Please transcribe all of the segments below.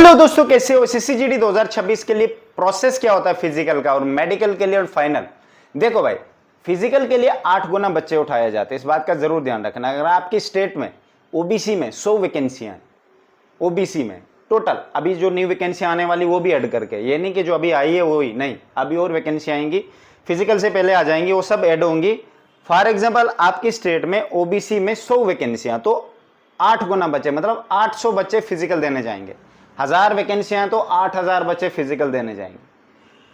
Hello दोस्तों, कैसे हो? सीसीजीडी 2026 के लिए प्रोसेस क्या होता है फिजिकल का और मेडिकल के लिए और फाइनल। देखो भाई, फिजिकल के लिए 8 गुना बच्चे उठाए जाते हैं, इस बात का जरूर ध्यान रखना। अगर आपकी स्टेट में ओबीसी में 100 वैकेंसियां हैं, ओबीसी में टोटल अभी जो न्यू वैकेंसी आने वाली वो भी ऐड करके, ये नहीं कि जो अभी आई है वो ही नहीं, अभी और वैकेंसी आएंगी फिजिकल से पहले आ जाएंगी, वो सब ऐड होंगी। फॉर एग्जाम्पल आपकी स्टेट में ओबीसी में 100 वैकेंसियां, तो 8 गुना बच्चे मतलब 800 बच्चे फिजिकल देने जाएंगे। 1000 वैकेंसियां तो 8000 बच्चे फिजिकल देने जाएंगे।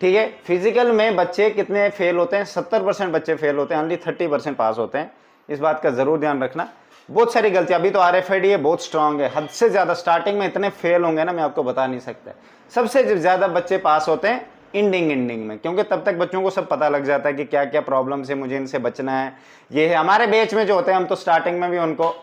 ठीक है, फिजिकल में बच्चे कितने फेल होते हैं? 70% बच्चे फेल होते हैं, ओनली 30% पास होते हैं। इस बात का जरूर ध्यान रखना। बहुत सारी गलतियां, अभी तो आरएफआईडी है बहुत स्ट्रांग है, हद से ज्यादा स्टार्टिंग में इतने फेल होंगे ना, मैं आपको बता नहीं सकता। सबसे ज्यादा बच्चे पास होते हैं इंडिंग में, क्योंकि तब तक बच्चों को सब पता लग जाता है कि क्या क्या प्रॉब्लम से मुझे इनसे बचना है। ये है हमारे बैच में जो होते हैं, हम तो स्टार्टिंग में भी उनको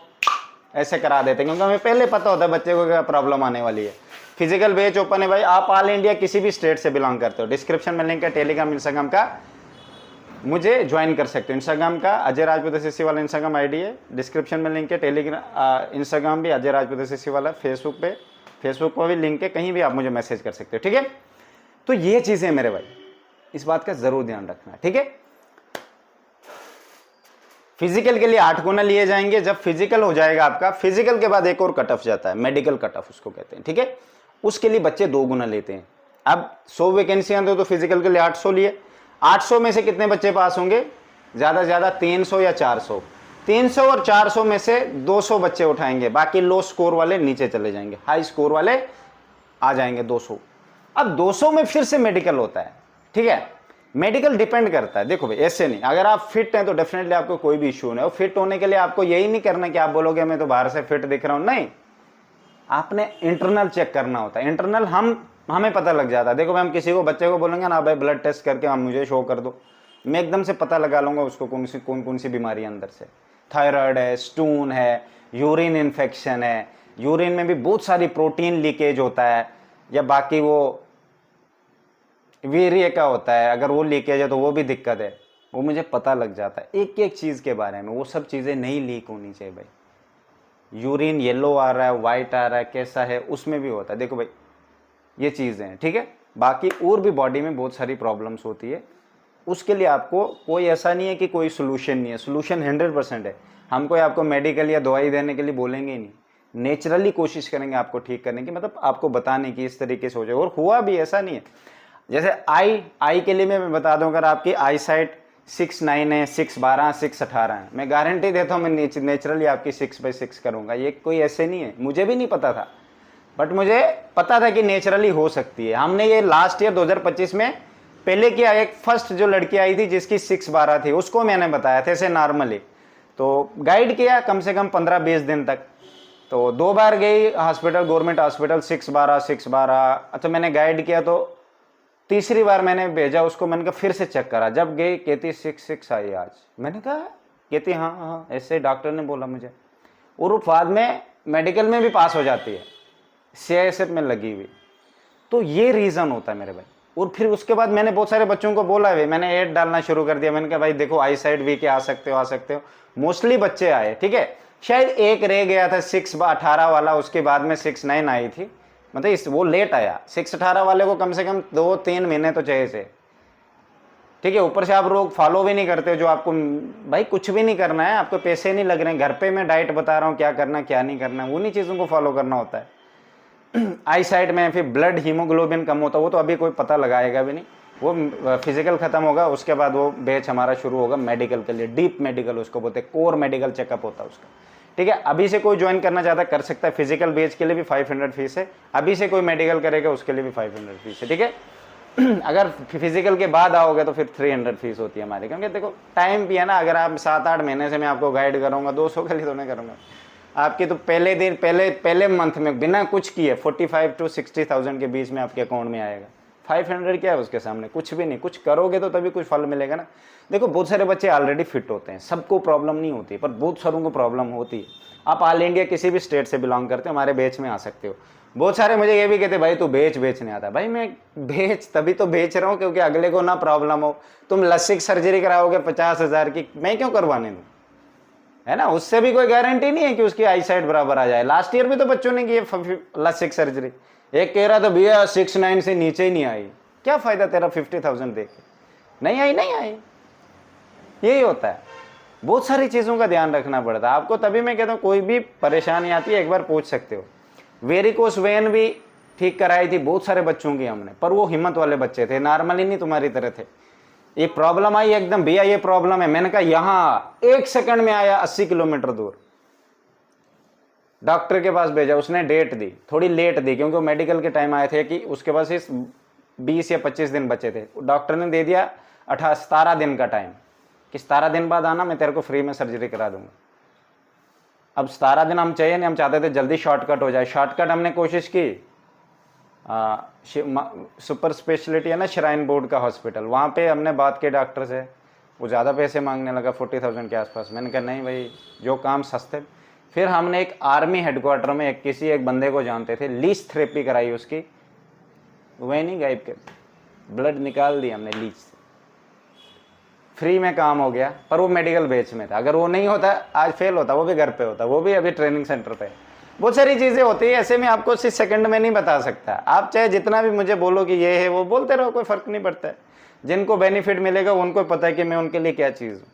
ऐसे करा देते हैं, क्योंकि हमें पहले पता होता है बच्चे को क्या प्रॉब्लम आने वाली है। फिजिकल बैच ओपन है भाई, आप ऑल इंडिया किसी भी स्टेट से बिलोंग करते हो, डिस्क्रिप्शन में लिंक है टेलीग्राम इंस्टाग्राम का, मुझे ज्वाइन कर सकते हो। इंस्टाग्राम का अजय राजपूत एसएससी वाला इंस्टाग्राम आईडी है, डिस्क्रिप्शन में लिंक है। टेलीग्राम इंस्टाग्राम भी अजय राजपूत एसएससी वाला, फेसबुक पर भी लिंक है, कहीं भी आप मुझे मैसेज कर सकते हो। ठीक है, तो ये चीजें मेरे भाई, इस बात का जरूर ध्यान रखना। ठीक है, फिजिकल के लिए 8 गुना लिए जाएंगे। जब फिजिकल हो जाएगा आपका, फिजिकल के बाद एक और कट ऑफ जाता है, मेडिकल कट ऑफ उसको कहते हैं। ठीक है, उसके लिए बच्चे 2 गुना लेते हैं। अब 100 वैकेंसियां तो फिजिकल के लिए 800 लिए, 800 में से कितने बच्चे पास होंगे? ज्यादा से ज्यादा 300 या 400। 300 और 400 में से 200 बच्चे उठाएंगे, बाकी लो स्कोर वाले नीचे चले जाएंगे, हाई स्कोर वाले आ जाएंगे 200। अब 200 में फिर से मेडिकल होता है। ठीक है, मेडिकल डिपेंड करता है। देखो भाई, ऐसे नहीं, अगर आप फिट हैं तो डेफिनेटली आपको कोई भी इश्यू नहीं। और फिट होने के लिए आपको यही नहीं करना कि आप बोलोगे मैं तो बाहर से फिट दिख रहा हूं, नहीं, आपने इंटरनल चेक करना होता है। इंटरनल हमें पता लग जाता है। देखो भाई, हम किसी को बच्चे को बोलेंगे ना भाई ब्लड टेस्ट करके हम मुझे शो कर दो, मैं एकदम से पता लगा लूंगा उसको कौन सी बीमारी अंदर से, थायराइड है, स्टोन है, यूरिन इन्फेक्शन है, यूरिन में भी बहुत सारी प्रोटीन लीकेज होता है, या बाकी वो वीर्य का होता है, अगर वो लीकेज है तो वो भी दिक्कत है, वो मुझे पता लग जाता है एक एक चीज के बारे में। वो सब चीजें नहीं लीक होनी चाहिए भाई। यूरिन येलो आ रहा है, व्हाइट आ रहा है, कैसा है, उसमें भी होता है। देखो भाई, ये चीजें हैं। ठीक है, बाकी और भी बॉडी में बहुत सारी प्रॉब्लम्स होती है, उसके लिए आपको कोई ऐसा नहीं है कि कोई सोल्यूशन नहीं है, सोल्यूशन 100% है। हम कोई आपको मेडिकल या दवाई देने के लिए बोलेंगे ही नहीं, नेचुरली कोशिश करेंगे आपको ठीक करने की, मतलब आपको बताने की इस तरीके से हो जाए। और हुआ भी, ऐसा नहीं है। जैसे आई के लिए मैं बता दूं, अगर आपकी आई साइट 6/9 है, 6/12, 6/18 है, मैं गारंटी देता हूं मैं नेचुरली आपकी 6/6 करूंगा। ये कोई ऐसे नहीं है, मुझे भी नहीं पता था, बट मुझे पता था कि नेचुरली हो सकती है। हमने ये लास्ट ईयर 2025 में पहले किया। एक फर्स्ट जो लड़की आई थी जिसकी 6/12 थी, उसको मैंने बताया था ऐसे नॉर्मली, तो गाइड किया कम से कम 15-20 दिन तक। तो 2 बार गई हॉस्पिटल, गवर्नमेंट हॉस्पिटल, 6/12 6/12। अच्छा, मैंने गाइड किया, तो तीसरी बार मैंने भेजा उसको, मैंने कहा फिर से चेक करा, जब गई कहती 6/6 आई आज। मैंने कहा, कहती हाँ हाँ ऐसे डॉक्टर ने बोला मुझे। और बाद में मेडिकल में भी पास हो जाती है, सीआईएसएफ में लगी हुई। तो ये रीजन होता है मेरे भाई। और फिर उसके बाद मैंने बहुत सारे बच्चों को बोला है, मैंने ऐड डालना शुरू कर दिया। मैंने कहा भाई देखो, आई साइड वीक है, आ सकते हो। मोस्टली बच्चे आए। ठीक है, शायद एक रह गया था 6/18 वाला, उसके बाद में 6/9 आई थी, मतलब वो लेट आया। 6/18 वाले को कम से कम 2-3 महीने तो चाहिए से। ठीक है, ऊपर से आप लोग फॉलो भी नहीं करते, जो आपको भाई कुछ भी नहीं करना है, आपको पैसे नहीं लग रहे हैं, घर पे मैं डाइट बता रहा हूँ क्या करना क्या नहीं करना, उन्हीं चीज़ों को फॉलो करना होता है। आई साइड में फिर ब्लड हीमोग्लोबिन कम होता है, वो तो अभी कोई पता लगाएगा भी नहीं, वो फिजिकल खत्म होगा, उसके बाद वो बैच हमारा शुरू होगा मेडिकल के लिए। डीप मेडिकल उसको बोलते हैं, कोर मेडिकल चेकअप होता है उसका। ठीक है, अभी से कोई ज्वाइन करना चाहता है कर सकता है। फिजिकल बैच के लिए भी 500 फीस है, अभी से कोई मेडिकल करेगा उसके लिए भी 500 फीस है। ठीक है, अगर फिजिकल के बाद आओगे तो फिर 300 फीस होती है हमारी, क्योंकि देखो टाइम भी है ना। अगर आप 7-8 महीने से मैं आपको गाइड करूंगा, 200 के लिए तो नहीं करूंगा आपकी, तो पहले दिन पहले मंथ में बिना कुछ किए 45 to 60,000 के बीच में आपके अकाउंट में आएगा। 500 क्या है उसके सामने, कुछ भी नहीं। कुछ करोगे तो तभी कुछ फल मिलेगा ना। देखो, बहुत सारे बच्चे ऑलरेडी फिट होते हैं, सबको प्रॉब्लम नहीं होती, पर बहुत सारों को प्रॉब्लम होती है। आप ऑल इंडिया किसी भी स्टेट से बिलोंग करते हो, हमारे बैच में आ सकते हो। बहुत सारे मुझे ये भी कहते भाई तू बेचने आता। भाई मैं तभी तो बेच रहा हूँ क्योंकि अगले को ना प्रॉब्लम हो। तुम लसिक सर्जरी कराओगे 50,000 की, मैं क्यों करवाने दूँ? है ना, उससे भी कोई गारंटी नहीं है कि उसकी आई साइड बराबर आ जाए। लास्ट ईयर भी तो बच्चों ने किए LASIK सर्जरी, एक कह रहा था भैया 6'9" से नीचे ही नहीं आई। क्या फायदा तेरा 50,000 दे के, नहीं आई नहीं आई। यही होता है, बहुत सारी चीज़ों का ध्यान रखना पड़ता है आपको। तभी मैं कहता हूँ कोई भी परेशानी आती है एक बार पूछ सकते हो। वेरिकोस वेन भी ठीक कराई थी बहुत सारे बच्चों की हमने, पर वो हिम्मत वाले बच्चे थे, नॉर्मली नहीं तुम्हारी तरह थे। ये प्रॉब्लम आई एकदम, भैया ये प्रॉब्लम है, मैंने कहा यहाँ 1 सेकंड में आया 80 किलोमीटर दूर, डॉक्टर के पास भेजा, उसने डेट दी, थोड़ी लेट दी क्योंकि वो मेडिकल के टाइम आए थे कि उसके पास इस 20 या 25 दिन बचे थे। डॉक्टर ने दे दिया 17 दिन का टाइम कि 17 दिन बाद आना, मैं तेरे को फ्री में सर्जरी करा दूंगा। अब 17 दिन हम चाहिए नहीं, हम चाहते थे जल्दी शॉर्टकट हो जाए। शॉर्टकट हमने कोशिश की, सुपर स्पेशलिटी है ना श्राइन बोर्ड का हॉस्पिटल, वहाँ पे हमने बात की डॉक्टर से, वो ज़्यादा पैसे मांगने लगा 40,000 के आसपास। मैंने कहा नहीं भाई, जो काम सस्ते। फिर हमने एक आर्मी हेडक्वार्टर में एक बंदे को जानते थे, लीच थेरेपी कराई उसकी, वही नहीं गायब के ब्लड निकाल दिया हमने लीच से, फ्री में काम हो गया। पर वो मेडिकल बेच में था, अगर वो नहीं होता आज फेल होता, वो भी घर पे होता, वो भी अभी ट्रेनिंग सेंटर पे। बहुत सारी चीज़ें होती है ऐसे, में आपको 6 सेकंड में नहीं बता सकता। आप चाहे जितना भी मुझे बोलो कि ये है वो, बोलते रहो, कोई फ़र्क नहीं पड़ता है। जिनको बेनिफिट मिलेगा उनको पता है कि मैं उनके लिए क्या चीज़ हूँ।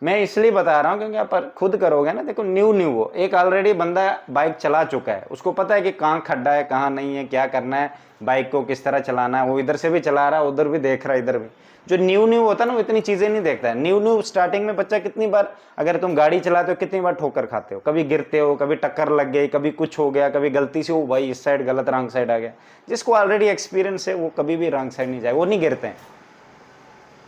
मैं इसलिए बता रहा हूँ क्योंकि आप खुद करोगे ना, देखो न्यू वो एक ऑलरेडी बंदा बाइक चला चुका है, उसको पता है कि कहाँ खड्डा है कहाँ नहीं है, क्या करना है, बाइक को किस तरह चलाना है। वो इधर से भी चला रहा है, उधर भी देख रहा है, इधर भी। जो न्यू होता है ना वो इतनी चीज़ें नहीं देखता है। न्यू स्टार्टिंग में बच्चा कितनी बार, अगर तुम गाड़ी चलाते हो कितनी बार ठोकर खाते हो, कभी गिरते हो, कभी टक्कर लग गई, कभी कुछ हो गया, कभी गलती से वो भाई इस साइड गलत रॉन्ग साइड आ गया। जिसको ऑलरेडी एक्सपीरियंस है वो कभी भी रॉन्ग साइड नहीं जाए, वो नहीं गिरते हैं,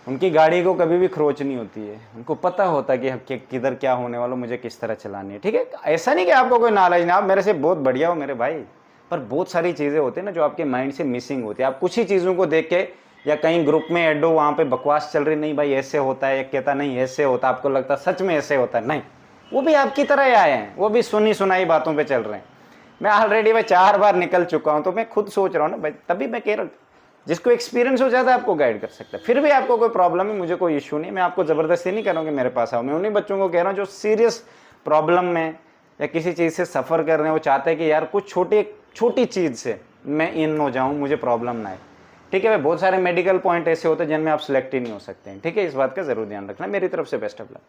उनकी गाड़ी को कभी भी खरोच नहीं होती है, उनको पता होता है कि किधर क्या होने वाला, मुझे किस तरह चलानी है। ठीक है, ऐसा नहीं कि आपको कोई नॉलेज नहीं, आप मेरे से बहुत बढ़िया हो मेरे भाई, पर बहुत सारी चीज़ें होती है ना जो आपके माइंड से मिसिंग होती है। आप कुछ ही चीज़ों को देख के, या कहीं ग्रुप में ऐड हो, वहाँ पे बकवास चल रही, नहीं भाई ऐसे होता है, एक कहता नहीं ऐसे होता, आपको लगता सच में ऐसे होता है, नहीं, वो भी आपकी तरह ही आए हैं, वो भी सुनी सुनाई बातों पर चल रहे हैं। मैं ऑलरेडी भाई 4 बार निकल चुका हूँ, तो मैं खुद सोच रहा हूँ ना भाई, तभी मैं कह रहा हूँ जिसको एक्सपीरियंस हो जाता है आपको गाइड कर सकता है। फिर भी आपको कोई प्रॉब्लम है, मुझे कोई इशू नहीं, मैं आपको ज़बरदस्ती नहीं कर रहा हूँ कि मेरे पास आओ। मैं उन्हीं बच्चों को कह रहा हूँ जो सीरियस प्रॉब्लम में या किसी चीज़ से सफ़र कर रहे हैं, वो चाहते हैं कि यार कुछ छोटी चीज़ से मैं इन हो जाऊँ, मुझे प्रॉब्लम ना आए। ठीक है भाई, बहुत सारे मेडिकल पॉइंट ऐसे होते हैं जिनमें आप सिलेक्ट ही नहीं हो सकते हैं। ठीक है, इस बात का ज़रूर ध्यान रखना। मेरी तरफ से बेस्ट ऑफ लक।